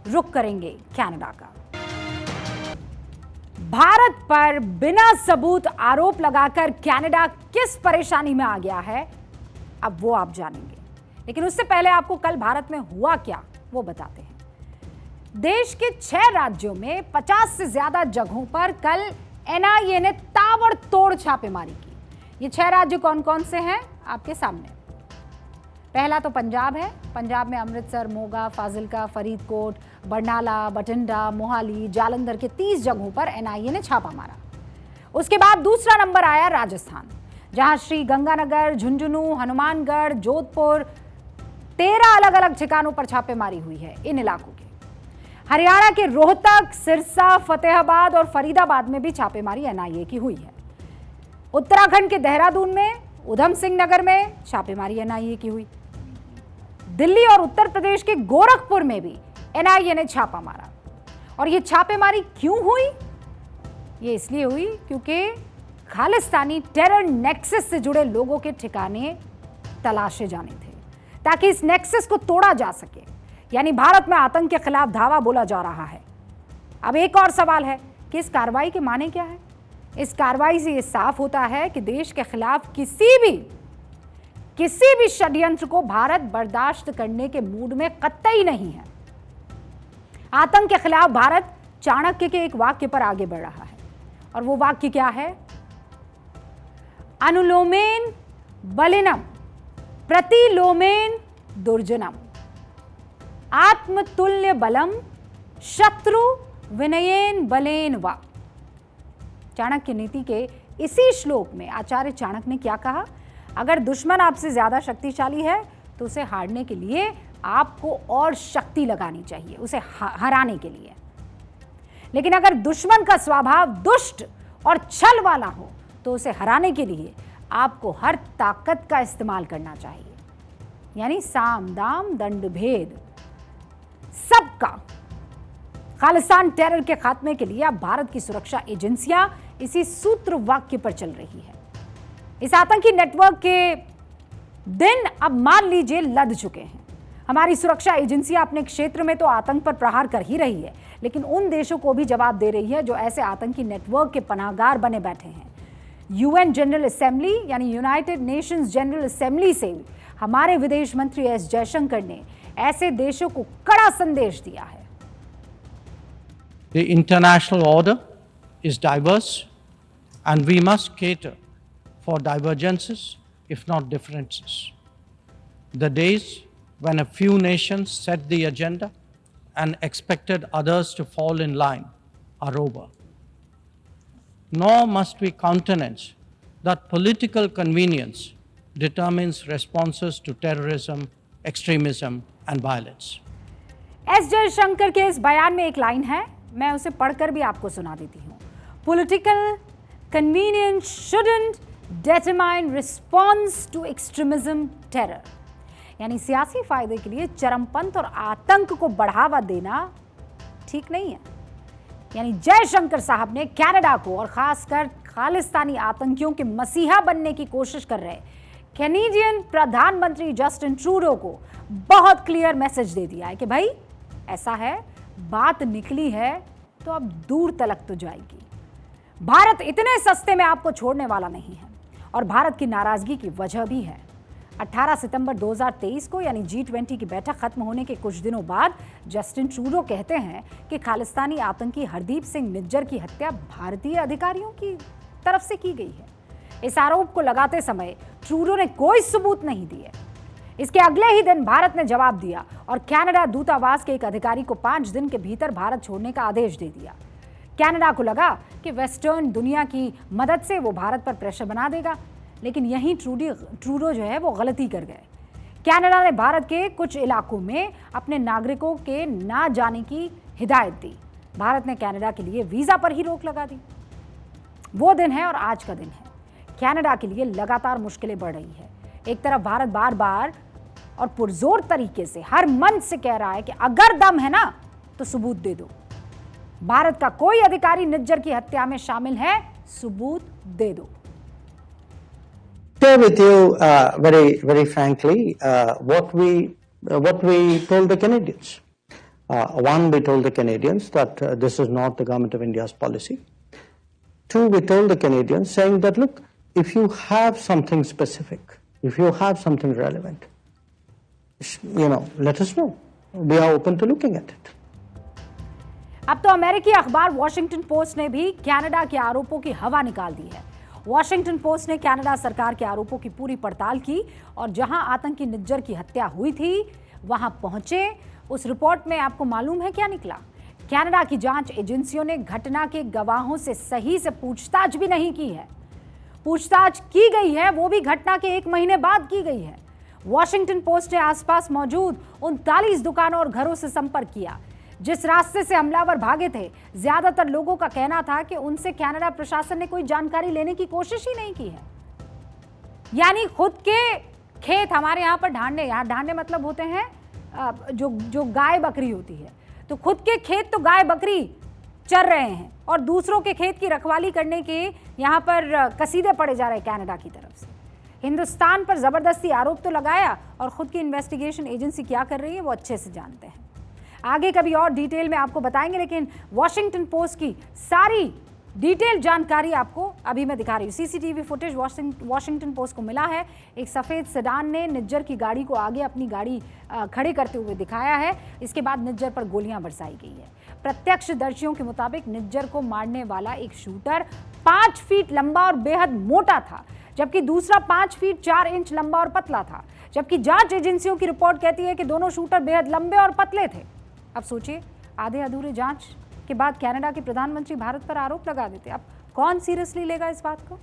रुख करेंगे कनाडा का। भारत पर बिना सबूत आरोप लगाकर कनाडा किस परेशानी में आ गया है, अब वो आप जानेंगे। लेकिन उससे पहले आपको कल भारत में हुआ क्या वो बताते हैं। देश के 6 राज्यों में 50 से ज्यादा जगहों पर कल एनआईए ने ताबड़तोड़ छापेमारी की। ये 6 राज्य कौन कौन से हैं आपके सामने। पहला तो पंजाब है। पंजाब में अमृतसर, मोगा, फाजिलका, फरीदकोट, बरनाला, बठिंडा, मोहाली, जालंधर के 30 जगहों पर एनआईए ने छापा मारा। उसके बाद दूसरा नंबर आया राजस्थान, जहां श्री गंगानगर, झुंझुनू, हनुमानगढ़, जोधपुर 13 अलग अलग ठिकानों पर छापेमारी हुई है इन इलाकों के। हरियाणा के रोहतक, सिरसा, फतेहाबाद और फरीदाबाद में भी छापेमारी एनआईए की हुई है। उत्तराखंड के देहरादून में, उधम सिंह नगर में छापेमारी एनआईए की हुई। दिल्ली और उत्तर प्रदेश के गोरखपुर में भी एनआईए ने छापा मारा। और यह छापेमारी क्यों हुई? ये इसलिए हुई क्योंकि खालिस्तानी टेरर नेक्सस से जुड़े लोगों के ठिकाने तलाशे जाने थे, ताकि इस नेक्सस को तोड़ा जा सके। यानी भारत में आतंक के खिलाफ धावा बोला जा रहा है। अब एक और सवाल है कि इस कार्रवाई के माने क्या है। इस कार्रवाई से यह साफ होता है कि देश के खिलाफ किसी भी षड्यंत्र को भारत बर्दाश्त करने के मूड में कतई नहीं है। आतंक के खिलाफ भारत चाणक्य के एक वाक्य पर आगे बढ़ रहा है, और वो वाक्य क्या है? अनुलोमेन बलिनम प्रतिलोमेन दुर्जनम आत्मतुल्य बलम शत्रु विनयेन बलेन वा। चाणक्य नीति के इसी श्लोक में आचार्य चाणक्य ने क्या कहा? अगर दुश्मन आपसे ज्यादा शक्तिशाली है तो उसे हारने के लिए आपको और शक्ति लगानी चाहिए, उसे हराने के लिए। लेकिन अगर दुश्मन का स्वभाव दुष्ट और छल वाला हो तो उसे हराने के लिए आपको हर ताकत का इस्तेमाल करना चाहिए। यानी साम दाम दंड भेद सबका। खालिस्तान टेरर के खात्मे के लिए अब भारत की सुरक्षा एजेंसियां इसी सूत्र वाक्य पर चल रही है। इस आतंकी नेटवर्क के दिन अब मान लीजिए लद चुके हैं। हमारी सुरक्षा एजेंसियां अपने क्षेत्र में तो आतंक पर प्रहार कर ही रही है, लेकिन उन देशों को भी जवाब दे रही है जो ऐसे आतंकी नेटवर्क के पनाहगार बने बैठे हैं। यूएन जनरल असेंबली यानी यूनाइटेड नेशंस जनरल असेंबली से हमारे विदेश मंत्री एस जयशंकर ने ऐसे देशों को कड़ा संदेश दिया है। The international order is diverse and we must cater for divergences, if not differences. The days when a few nations set the agenda and expected others to fall in line are over. Nor must we countenance that political convenience determines responses to terrorism, extremism and violence. S Jaishankar के इस बयान में एक line है, मैं उसे पढ़कर भी आपको सुना देती हूँ। Political convenience shouldn't determine response to extremism, terror. यानी सियासी फायदे के लिए चरमपंथ और आतंक को बढ़ावा देना ठीक नहीं है। यानी जयशंकर साहब ने कनाडा को और खासकर खालिस्तानी आतंकियों के मसीहा बनने की कोशिश कर रहे कैनेडियन प्रधानमंत्री जस्टिन ट्रूडो को बहुत क्लियर मैसेज दे दिया है कि भाई ऐसा है, बात निकली है तो अब दूर तलक तो जाएगी। भारत इतने सस्ते में आपको छोड़ने वाला नहीं है, और भारत की नाराजगी की वजह भी है। 18 सितंबर 2023 को यानी G20 की बैठक खत्म होने के कुछ दिनों बाद जस्टिन ट्रूडो कहते हैं कि खालिस्तानी आतंकी हरदीप सिंह निज्जर की हत्या भारतीय अधिकारियों की तरफ से की गई है। इस आरोप को लगाते समय ट्रूडो ने कोई सबूत नहीं दिए। इसके अगले ही दिन भारत ने जवाब दिया और कनाडा दूतावास के एक अधिकारी को 5 दिन के भीतर भारत छोड़ने का आदेश दे दिया। कनाडा को लगा कि वेस्टर्न दुनिया की मदद से वो भारत पर प्रेशर बना देगा, लेकिन यहीं ट्रूडो जो है वो गलती कर गए। कनाडा ने भारत के कुछ इलाकों में अपने नागरिकों के ना जाने की हिदायत दी। भारत ने कनाडा के लिए वीजा पर ही रोक लगा दी। वो दिन है और आज का दिन है। कनाडा के लिए लगातार मुश्किलें बढ़ रही है। एक तरफ भारत बार बार और पुरजोर तरीके से हर मंच से कह रहा है कि अगर दम है ना तो सबूत दे दो। भारत का कोई अधिकारी निज्जर की हत्या में शामिल है, सबूत दे दो। Share with you very frankly what we told the Canadians. One, we told the Canadians that this is not the government of India's policy. Two, we told the Canadians saying that, look, if you have something specific, if you have something relevant, let us know. We are open to looking at it. अब तो अमेरिकी अखबार Washington post ने भी Canada के आरोपों की हवा निकाल दी है। वॉशिंगटन पोस्ट ने कनाडा सरकार के आरोपों की पूरी पड़ताल की और जहां आतंकी निज्जर की हत्या हुई थी वहां पहुंचे। उस रिपोर्ट में आपको मालूम है क्या निकला? कनाडा की जांच एजेंसियों ने घटना के गवाहों से सही से पूछताछ भी नहीं की है। पूछताछ की गई है वो भी घटना के 1 महीने बाद की गई है। वॉशिंगटन पोस्ट ने आसपास मौजूद 39 दुकानों और घरों से संपर्क किया जिस रास्ते से हमलावर भागे थे। ज्यादातर लोगों का कहना था कि उनसे कनाडा प्रशासन ने कोई जानकारी लेने की कोशिश ही नहीं की है। यानी खुद के खेत हमारे यहाँ पर ढांडे मतलब होते हैं जो गाय बकरी होती है, तो खुद के खेत तो गाय बकरी चर रहे हैं और दूसरों के खेत की रखवाली करने के यहाँ पर कसीदे पड़े जा रहे हैं कनाडा की तरफ से। हिंदुस्तान पर जबरदस्ती आरोप तो लगाया और खुद की इन्वेस्टिगेशन एजेंसी क्या कर रही है वो अच्छे से जानते हैं। आगे कभी और डिटेल में आपको बताएंगे, लेकिन वॉशिंगटन पोस्ट की सारी डिटेल जानकारी आपको अभी मैं दिखा रही हूँ। सीसीटीवी फुटेज वॉशिंगटन पोस्ट को मिला है। एक सफ़ेद सेडान ने निज्जर की गाड़ी को आगे अपनी गाड़ी खड़े करते हुए दिखाया है। इसके बाद निज्जर पर गोलियां बरसाई गई है। प्रत्यक्षदर्शियों के मुताबिक निज्जर को मारने वाला एक शूटर 5 फीट लंबा और बेहद मोटा था, जबकि दूसरा 5 फीट 4 इंच लंबा और पतला था। जबकि जांच एजेंसियों की रिपोर्ट कहती है कि दोनों शूटर बेहद लंबे और पतले थे। अब सोचिए, आधे अधूरे जांच के बाद कनाडा के प्रधानमंत्री भारत पर आरोप लगा देते। अब कौन सीरियसली लेगा इस बात को?